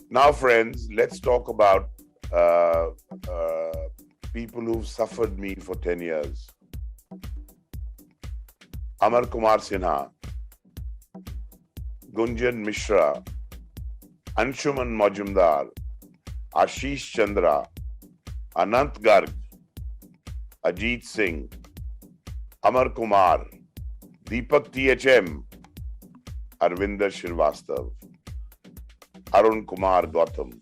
Now, friends, let's talk about uh, uh, people who've suffered me for 10 years. Amar Kumar Sinha, Gunjan Mishra, Anshuman Majumdar, Ashish Chandra, Anant Garg, Ajit Singh, Amar Kumar, Deepak THM, Arvinder Shrivastava, Arun Kumar Gautam.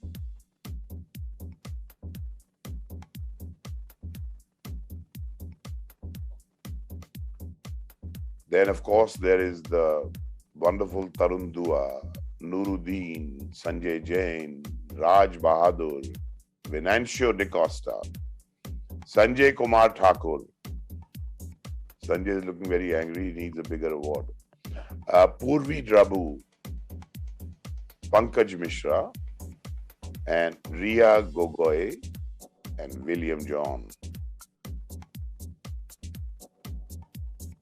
Then, of course, there is the wonderful Tarun Dua, Nuruddin, Sanjay Jain, Raj Bahadur, Venancio De Costa, Sanjay Kumar Thakur. Sanjay is looking very angry, he needs a bigger award. Purvi Drabu, Pankaj Mishra, and Ria Gogoi and William John.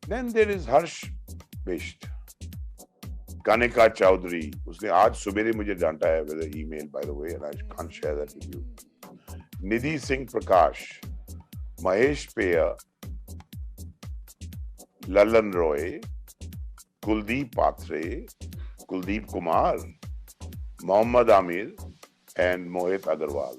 Then there is Harsh Bisht, Kanika Chowdhury. उसने आज सुबेरे मुझे डांटा है with an email, by the way, and I can't share that with you. Nidhi Singh Prakash, Mahesh Peya, Lalan Roy, Kuldeep Patre, Kuldeep Kumar, Mohammad Amir, and Mohit Agarwal.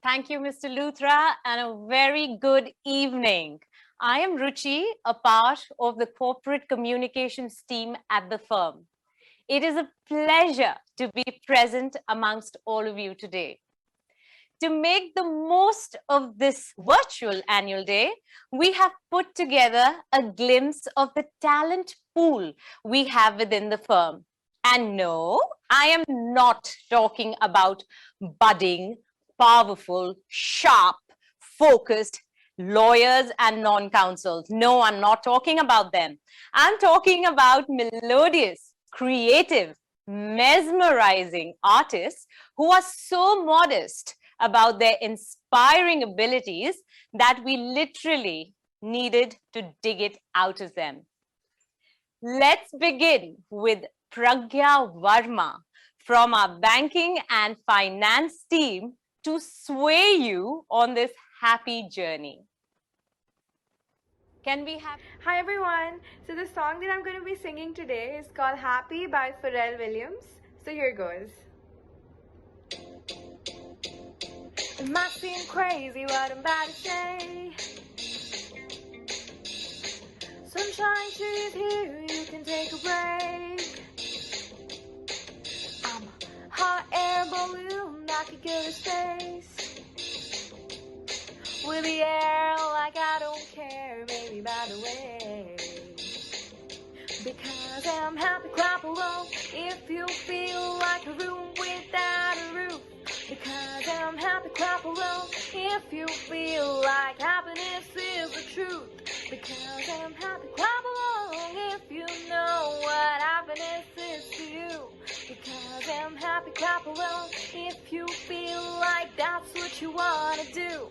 Thank you, Mr. Luthra, and a very good evening. I am Ruchi, a part of the corporate communications team at the firm. It is a pleasure to be present amongst all of you today. To make the most of this virtual annual day, we have put together a glimpse of the talent pool we have within the firm. And no, I am not talking about budding, powerful, sharp, focused lawyers and non-counsels. No, I'm not talking about them. I'm talking about melodious, creative, mesmerizing artists who are so modest about their inspiring abilities that we literally needed to dig it out of them. Let's begin with Pragya Varma from our banking and finance team to sway you on this happy journey. Can we have... Hi everyone! So the song that I'm going to be singing today is called Happy by Pharrell Williams. So here goes. It might seem crazy what I'm about to say. Sunshine trees here, you can take a break. I'm a hot air balloon that could go to space. With the air like I don't care, baby, by the way. Because I'm happy, clap along if you feel like a room without a roof. Because I'm happy, clap along if you feel like happiness is the truth. Because I'm happy, clap along if you know what happiness is to you. Because I'm happy, clap along if you feel like that's what you want to do.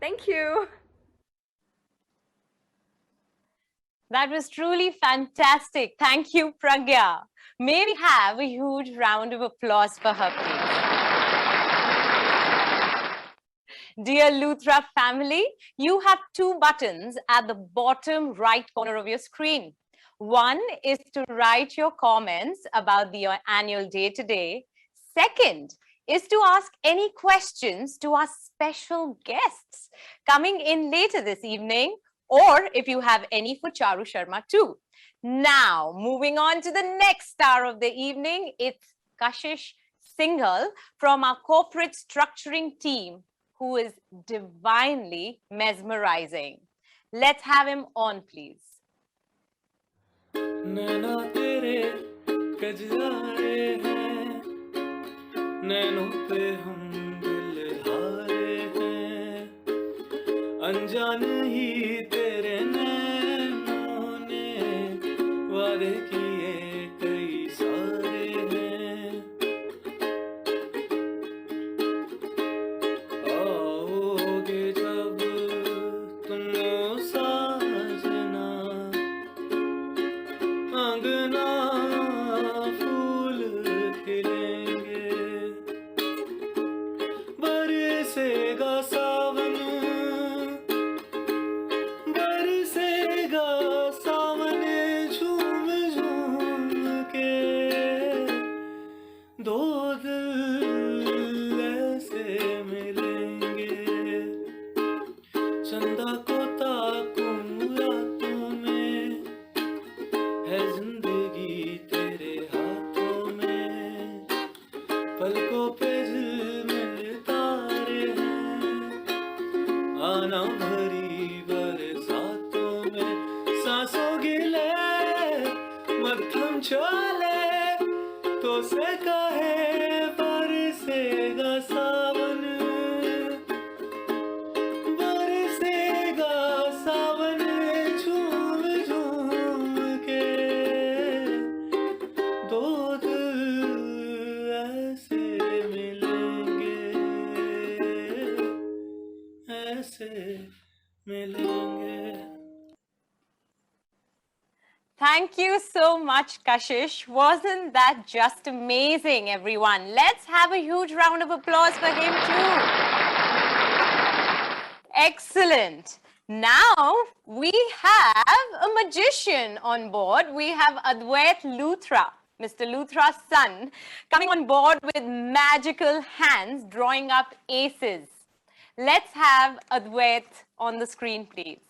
Thank you. That was truly fantastic. Thank you, Pragya. May we have a huge round of applause for her, please. Dear Luthra family, you have two buttons at the bottom right corner of your screen. One is to write your comments about the annual day today. Second is to ask any questions to our special guests coming in later this evening, or if you have any for Charu Sharma too. Now, moving on to the next star of the evening, it's Kashish Singhal from our corporate structuring team, who is divinely mesmerizing. Let's have him on, please. नैना तेरे कजरारे हैं, नैनों पे हम दिल हारे हैं, अनजान ही तेरे नैनों ने वादे किए कई सारे हैं, आओगे जब तुम साजना, अंगना फूल खिलेंगे, बरसेगा सावन, बरसेगा सावन, झूम झूम के दो दिल ऐसे मिलेंगे, चंदा को ताकूं रातों में, है जिंदगी तेरे हाथों में, पलकों पे झिलमिल तारे हैं, आना भरी बरसातों में, सांसों गिले मत्थम चले तो से कहे बरसेगा सावन, बरसेगा सावन, झूम झूम के दो दिल ऐसे मिलेंगे, ऐसे मिलेंगे. Thank you so much, Kashish. Wasn't that just amazing, everyone? Let's have a huge round of applause for him too. Excellent. Now we have a magician on board. We have Advaith Luthra, Mr. Luthra's son, coming on board with magical hands drawing up aces. Let's have Advaith on the screen, please.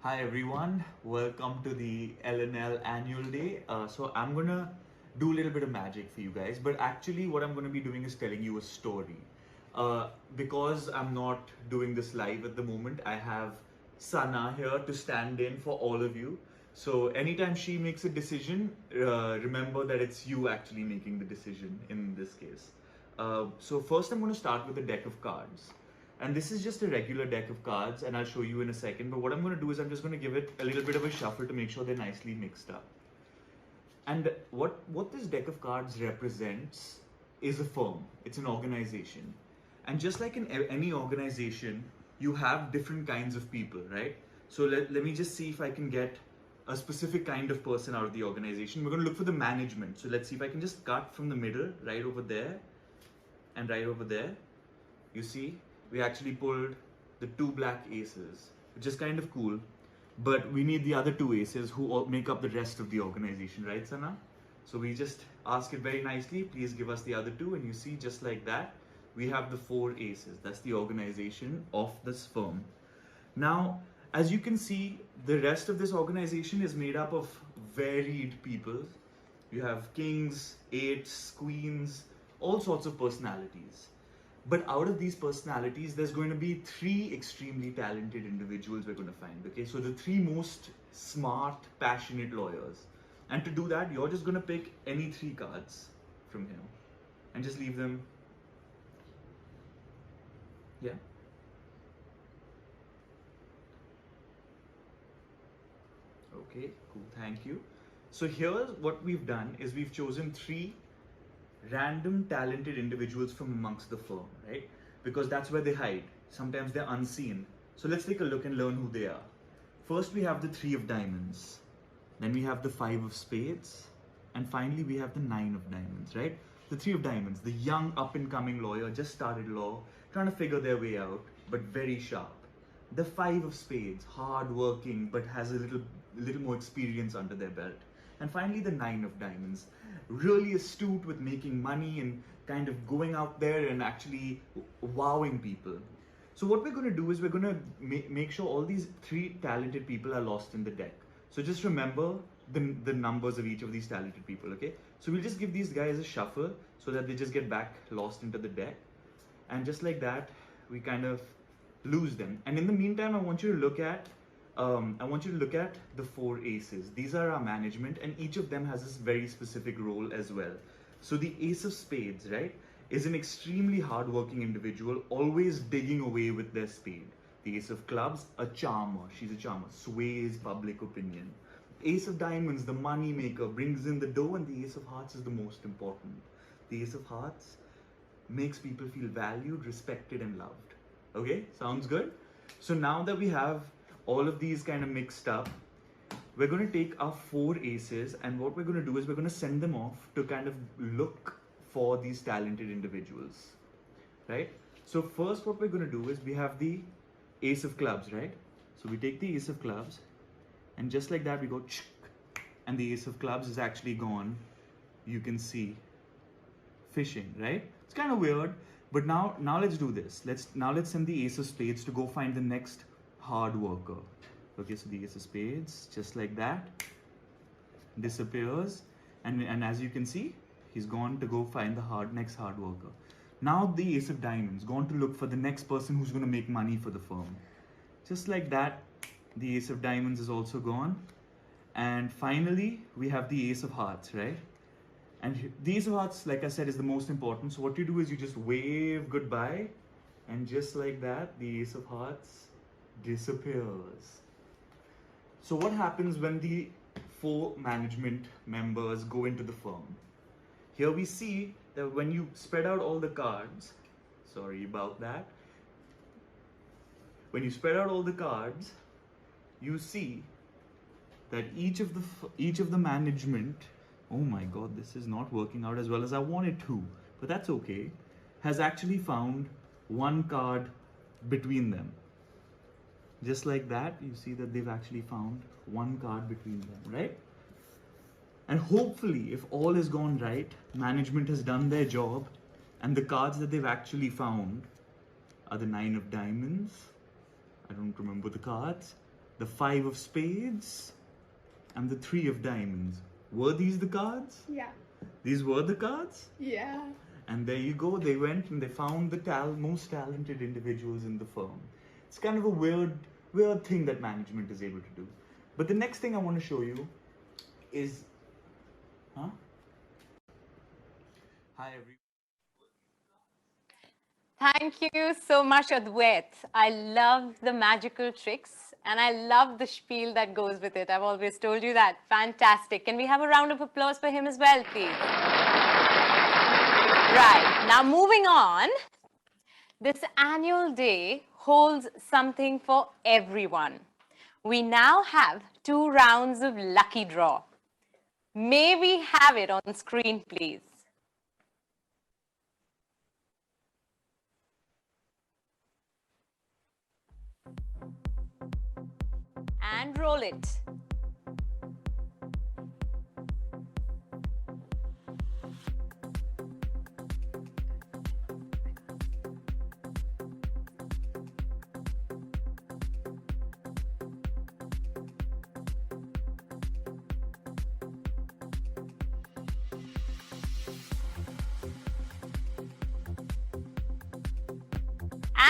Hi everyone, welcome to the LNL annual day. So I'm gonna do a little bit of magic for you guys, but actually what I'm gonna be doing is telling you a story. Because I'm not doing this live at the moment, I have Sana here to stand in for all of you. So anytime she makes a decision, remember that it's you actually making the decision in this case. So first I'm going to start with a deck of cards. And this is just a regular deck of cards, and I'll show you in a second. But what I'm going to do is I'm just going to give it a little bit of a shuffle to make sure they're nicely mixed up. And what this deck of cards represents is a firm. It's an organization. And just like in any organization, you have different kinds of people, right? So let me just see if I can get a specific kind of person out of the organization. We're going to look for the management. So let's see if I can just cut from the middle, right over there and right over there. You see, we actually pulled the two black aces, which is kind of cool. But we need the other two aces who all make up the rest of the organization, right, Sana? So we just ask it very nicely, please give us the other two, and you see, just like that, we have the four aces. That's the organization of this firm. Now, as you can see, the rest of this organization is made up of varied people. You have kings, eights, queens, all sorts of personalities. But out of these personalities, there's going to be three extremely talented individuals we're going to find, okay? So the three most smart, passionate lawyers. And to do that, you're just going to pick any three cards from here and just leave them. Yeah. Okay, cool, thank you. So here's what we've done is we've chosen three random talented individuals from amongst the firm, right? Because that's where they hide. Sometimes they're unseen. So let's take a look and learn who they are. First, we have the 3 of diamonds. Then we have the 5 of spades. And finally, we have the 9 of diamonds, right? The 3 of diamonds, the young up-and-coming lawyer, just started law, trying to figure their way out, but very sharp. The 5 of spades, hard-working, but has a little more experience under their belt. And finally, the 9 of diamonds, really astute with making money and kind of going out there and actually wowing people. So what we're going to do is we're going to make sure all these 3 talented people are lost in the deck. So just remember the numbers of each of these talented people, okay? So we'll just give these guys a shuffle so that they just get back lost into the deck. and just like that, we kind of lose them. And in the meantime, I want you to look at the 4 aces. These are our management, and each of them has this very specific role as well. So the ace of spades, right, is an extremely hardworking individual, always digging away with their spade. The ace of clubs, a charmer. She's a charmer, sways public opinion. Ace of diamonds, the money maker, brings in the dough, and the ace of hearts is the most important. The ace of hearts makes people feel valued, respected, and loved. Okay, sounds good? So now that we have all of these kind of mixed up, we're going to take our 4 aces, and what we're going to do is we're going to send them off to kind of look for these talented individuals, right? So first what we're going to do is we have the ace of clubs, right? So we take the ace of clubs, and just like that we go, and the ace of clubs is actually gone. You can see fishing, right? It's kind of weird, but now let's do this. Let's send the ace of spades to go find the next hard worker. Okay, so the ace of spades, just like that, disappears, and as you can see, he's gone to go find the next hard worker. Now the ace of diamonds, gone to look for the next person who's going to make money for the firm. Just like that, the ace of diamonds is also gone. And finally, we have the ace of hearts, right? And the ace of hearts, like I said, is the most important. So what you do is you just wave goodbye, and just like that, the ace of hearts disappears. So what happens when the 4 management members go into the firm? Here we see that when you spread out all the cards, sorry about that, when you spread out all the cards, you see that each of the management, oh my god, this is not working out as well as I want it to, but that's okay, has actually found 1 card between them. Just like that, you see that they've actually found 1 card between them, right? And hopefully, if all has gone right, management has done their job, and the cards that they've actually found are the 9 of diamonds, I don't remember the cards, the 5 of spades, and the 3 of diamonds. Were these the cards? Yeah. These were the cards? Yeah. And there you go, they went and they found the most talented individuals in the firm. It's kind of a weird thing that management is able to do. But the next thing I want to show you is, hi everyone. Thank you so much, Advaith. I love the magical tricks, and I love the spiel that goes with it. I've always told you that. Fantastic. Can we have a round of applause for him as well, please? Right. Now, moving on. This annual day holds something for everyone. We now have 2 rounds of lucky draw. May we have it on screen, please? And roll it.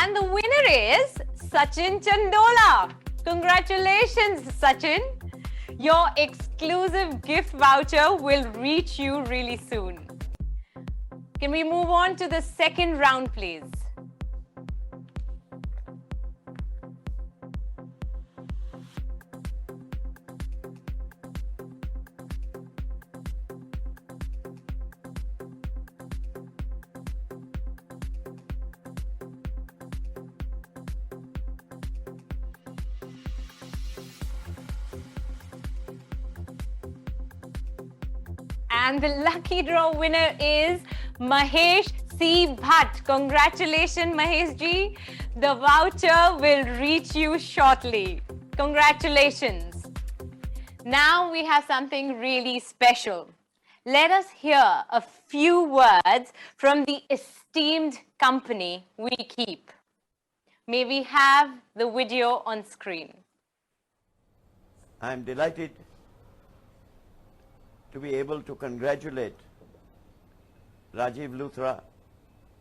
And the winner is Sachin Chandola. Congratulations, Sachin. Your exclusive gift voucher will reach you really soon. Can we move on to the second round, please? And the lucky draw winner is Mahesh C. Bhatt. Congratulations, Mahesh ji. The voucher will reach you shortly. Congratulations. Now we have something really special. Let us hear a few words from the esteemed company we keep. May we have the video on screen. I am delighted to be able to congratulate Advaith Luthra,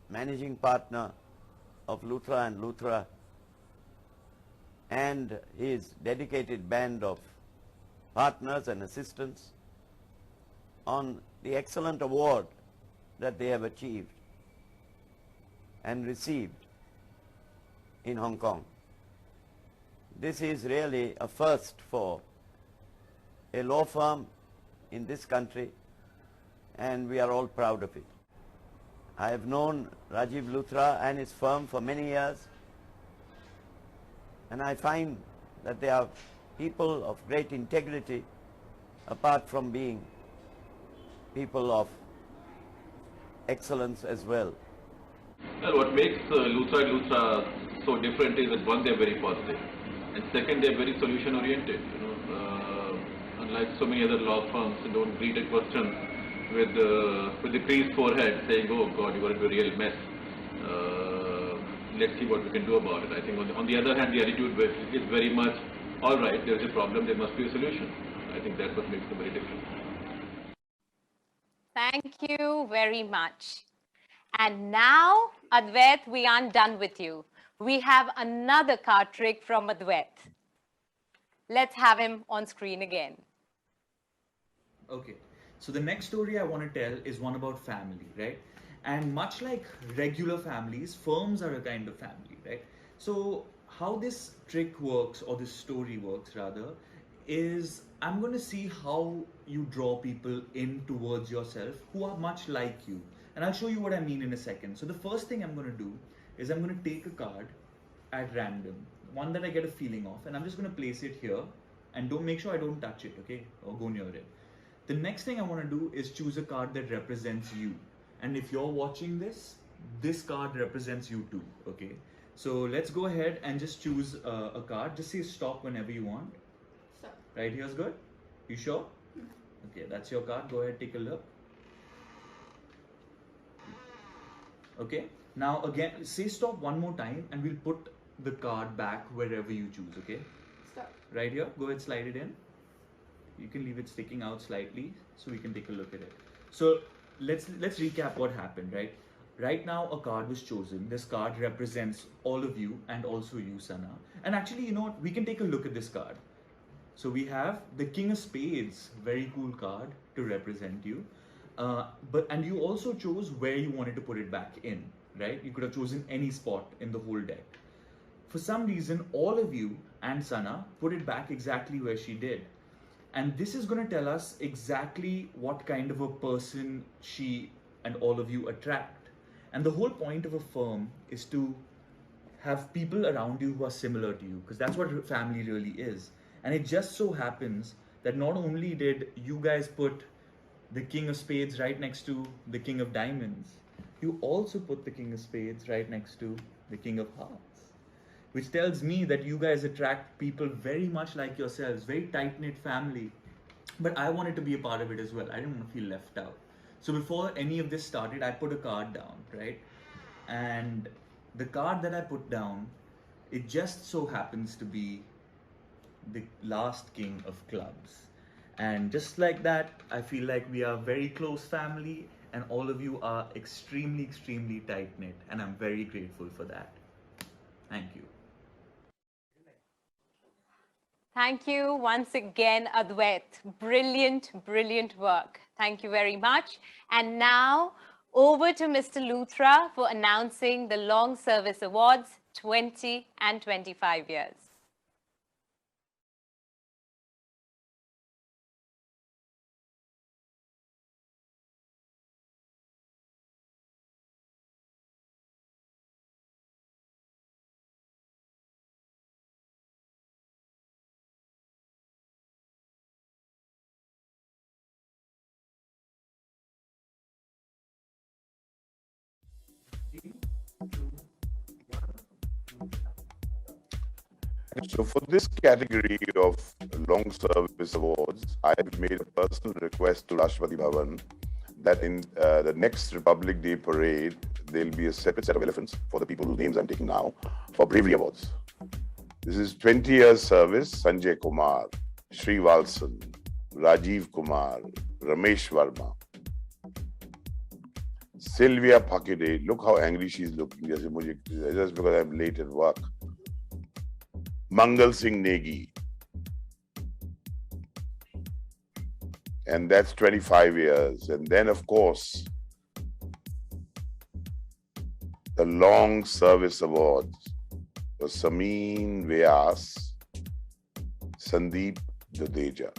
Managing Partner, of Luthra and Luthra and his dedicated band of partners and assistants on the excellent award that they have achieved and received in Hong Kong. This is really a first for a law firm in this country, and we are all proud of it. I have known Rajiv Luthra and his firm for many years, and I find that they are people of great integrity, apart from being people of excellence as well. Well, what makes Luthra and Luthra so different is that one, they're very positive, and second, they're very solution oriented. Unlike so many other law firms who don't greet a question with the creased forehead saying, "Oh God, you are into a real mess. Let's see what we can do about it." I think on the other hand, the attitude is very much, all right, there's a problem, there must be a solution. I think that's what makes them very different. Thank you very much. And now, Advaith, we aren't done with you. We have another card trick from Advaith. Let's have him on screen again. Okay, so the next story I want to tell is one about family, right? And much like regular families, firms are a kind of family, right? So how this trick works, or this story works rather, is I'm going to see how you draw people in towards yourself who are much like you. And I'll show you what I mean in a second. So the first thing I'm going to do is I'm going to take a card at random, one that I get a feeling of, and I'm just going to place it here, and make sure I don't touch it, okay, or go near it. The next thing I want to do is choose a card that represents you. And if you're watching this, this card represents you too, okay? So let's go ahead and just choose a card. Just say stop whenever you want. Stop. Right here's good? You sure? Okay, that's your card. Go ahead, take a look. Okay, now again, say stop one more time and we'll put the card back wherever you choose, okay? Stop. Right here, go ahead, slide it in. You can leave it sticking out slightly so we can take a look at it. So let's recap what happened, right? Right now a card was chosen. This card represents all of you and also you, Sana. And actually, you know what? We can take a look at this card. So we have the King of Spades, very cool card to represent you. And you also chose where you wanted to put it back in, right? You could have chosen any spot in the whole deck. For some reason, all of you and Sana put it back exactly where she did. And this is going to tell us exactly what kind of a person she and all of you attract. And the whole point of a firm is to have people around you who are similar to you, because that's what family really is. And it just so happens that not only did you guys put the King of Spades right next to the King of Diamonds, you also put the King of Spades right next to the King of Hearts, which tells me that you guys attract people very much like yourselves, very tight-knit family. But I wanted to be a part of it as well. I didn't want to feel left out. So before any of this started, I put a card down, right? And the card that I put down, it just so happens to be the last King of Clubs. And just like that, I feel like we are a very close family, and all of you are extremely, extremely tight-knit, and I'm very grateful for that. Thank you. Thank you once again, Advaith. Brilliant, brilliant work. Thank you very much. And now over to Mr. Luthra for announcing the Long Service Awards 20 and 25 years. So for this category of long service awards, I have made a personal request to Rashtrapati Bhavan that in the next Republic Day parade, there'll be a separate set of elephants for the people whose names I'm taking now for bravery awards. This is 20 years service, Sanjay Kumar, Sri Valsan, Rajiv Kumar, Ramesh Varma. Sylvia Pakide, look how angry she's looking just because I'm late at work. Mangal Singh Negi, and that's 25 years. And then, of course, the Long Service Awards for Sameen Vyas, Sandeep Jadeja.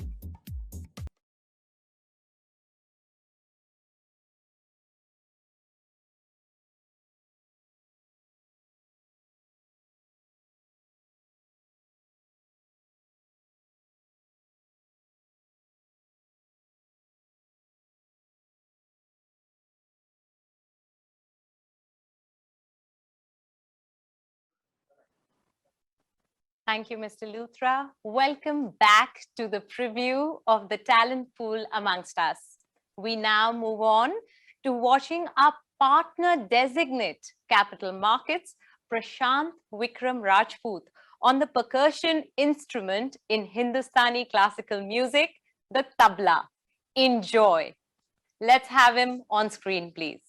Thank you, Mr. Luthra. Welcome back to the preview of the talent pool amongst us. We now move on to watching our partner designate Capital Markets, Prashant Vikram Rajput, on the percussion instrument in Hindustani classical music, the tabla. Enjoy. Let's have him on screen, please.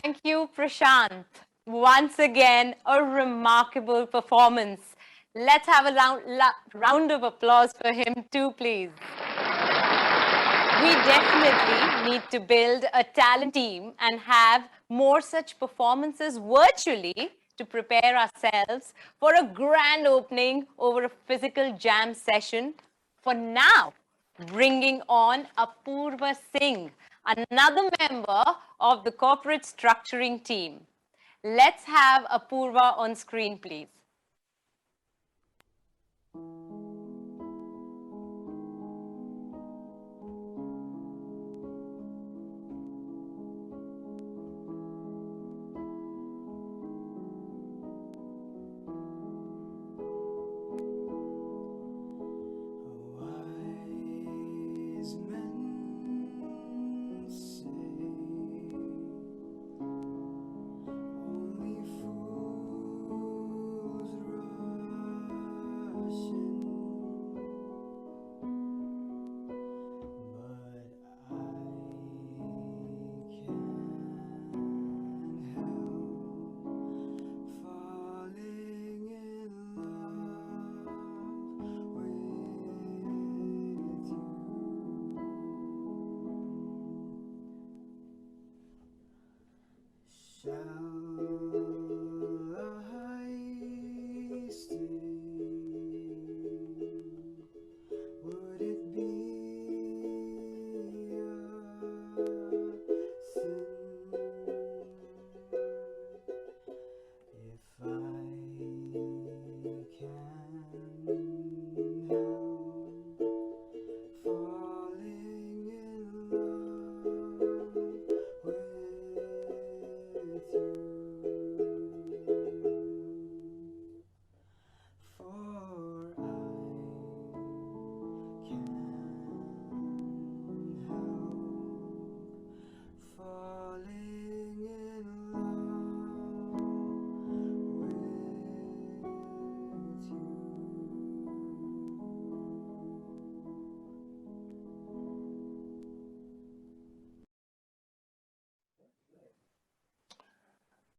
Thank you, Prashant. Once again, a remarkable performance. Let's have a round of applause for him too, please. We definitely need to build a talent team and have more such performances virtually to prepare ourselves for a grand opening over a physical jam session. For now, bringing on Apurva Singh, another member of the corporate structuring team. Let's have Apurva on screen, please. Wise men say only fools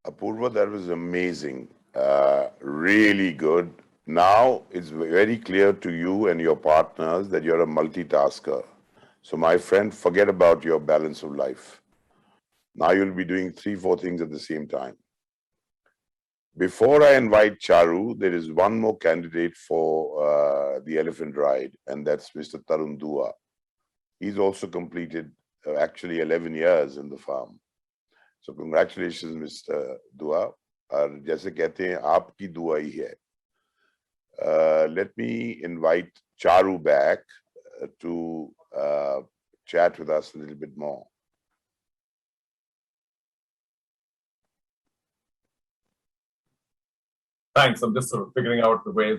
Apurva, that was amazing. Really good. Now it's very clear to you and your partners that you're a multitasker. So, my friend, forget about your balance of life. Now you'll be doing 3-4 things at the same time. Before I invite Charu, there is one more candidate for the elephant ride, and that's Mr. Tarun Dua. He's also completed actually 11 years in the farm. So congratulations, Mr. Dua. और जैसे कहते हैं आपकी दुआ ही है. Let me invite Charu back to chat with us a little bit more. Thanks. I'm just sort of figuring out the ways